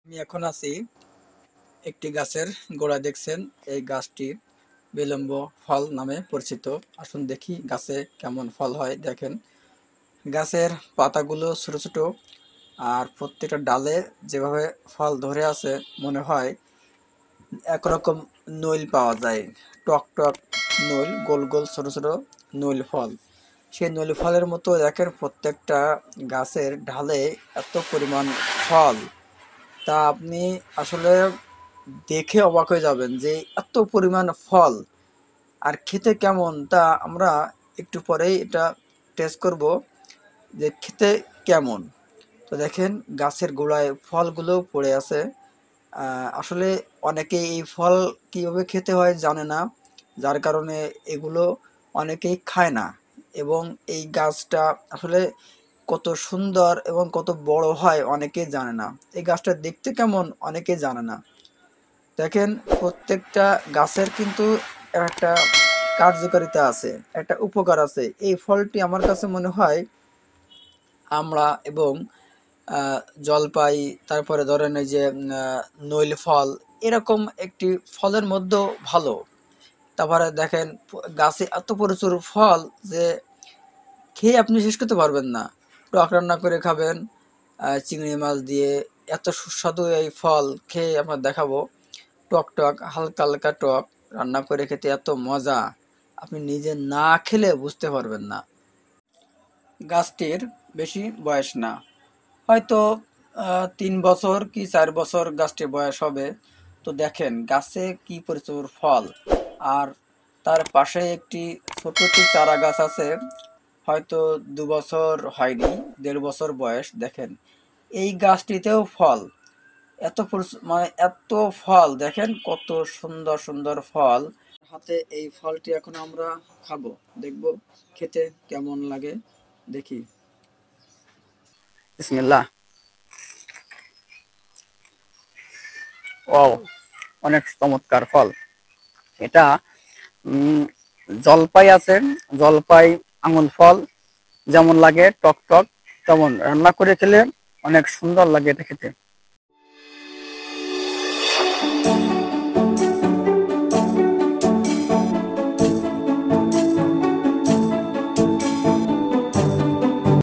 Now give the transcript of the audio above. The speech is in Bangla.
আমি এখন আছি একটি গাছের গোড়ায়। দেখছেন এই গাছটি বিলম্ব ফল নামে পরিচিত। আসুন দেখি গাছে কেমন ফল হয়। দেখেন গাছের পাতাগুলো ছোট ছোট, আর প্রত্যেকটা ডালে যেভাবে ফল ধরে আছে মনে হয় একরকম নইল পাওয়া যায়। টক টক নইল, গোল গোল ছোট ছোট নইল ফল। সেই নইল ফলের মতো দেখেন প্রত্যেকটা গাছের ঢালে এত পরিমাণ ফল, তা আপনি আসলে দেখে অবাক হয়ে যাবেন যে এত পরিমাণ ফল। আর খেতে কেমন তা আমরা একটু পরেই এটা টেস্ট করব যে খেতে কেমন। তো দেখেন গাছের গোড়ায় ফলগুলো পড়ে আছে। আসলে অনেকে এই ফল কিভাবে খেতে হয় জানে না, যার কারণে এগুলো অনেকেই খায় না। এবং এই গাছটা আসলে কত সুন্দর এবং কত বড় হয় অনেকেই জানে না। এই গাছটা দেখতে কেমন অনেকেই জানে না। দেখেন প্রত্যেকটা গাছের কিন্তু একটা কার্যকারিতা আছে, একটা উপকার আছে। এই ফলটি আমার কাছে মনে হয় আমড়া এবং জলপাই, তারপরে ধরেন এই যে নইল ফল, এরকম একটি ফলের মধ্যেও ভালো। তারপরে দেখেন গাছে এত প্রচুর ফল যে খেয়ে আপনি শেষ করতে পারবেন না। টক রান্না করে খাবেন চিংড়ি মাছ দিয়ে। এত সুস্বাদু এই ফল খেয়ে আমরা দেখাবো। টক টক হালকা হালকা টক, রান্না করে খেতে এত মজা, আপনি নিজে না খেলে বুঝতে পারবেন না। গাছটির বেশি বয়স না, হয়তো 3 বছর কি 4 বছর গাছটির বয়স হবে। তো দেখেন গাছে কি প্রচুর ফল। আর তার পাশে একটি ছোট একটি চারা গাছ আছে, হয়তো 2 বছর হয়নি, 1.5 বছর বয়স। দেখেন এই গাছটিতেও ফল, মানে এত ফল, দেখেন কত সুন্দর সুন্দর ফল। হাতে এই ফলটি এখন আমরা খাবো, দেখবো খেতে কেমন লাগে। দেখি, বিসমিল্লাহ। ও, অনেক চমৎকার ফল এটা। উম, জলপাই আছে, জলপাই আঙুল ফল যেমন লাগে টক টক, তেমন রান্না করে খেলে অনেক সুন্দর লাগে এটা খেতে।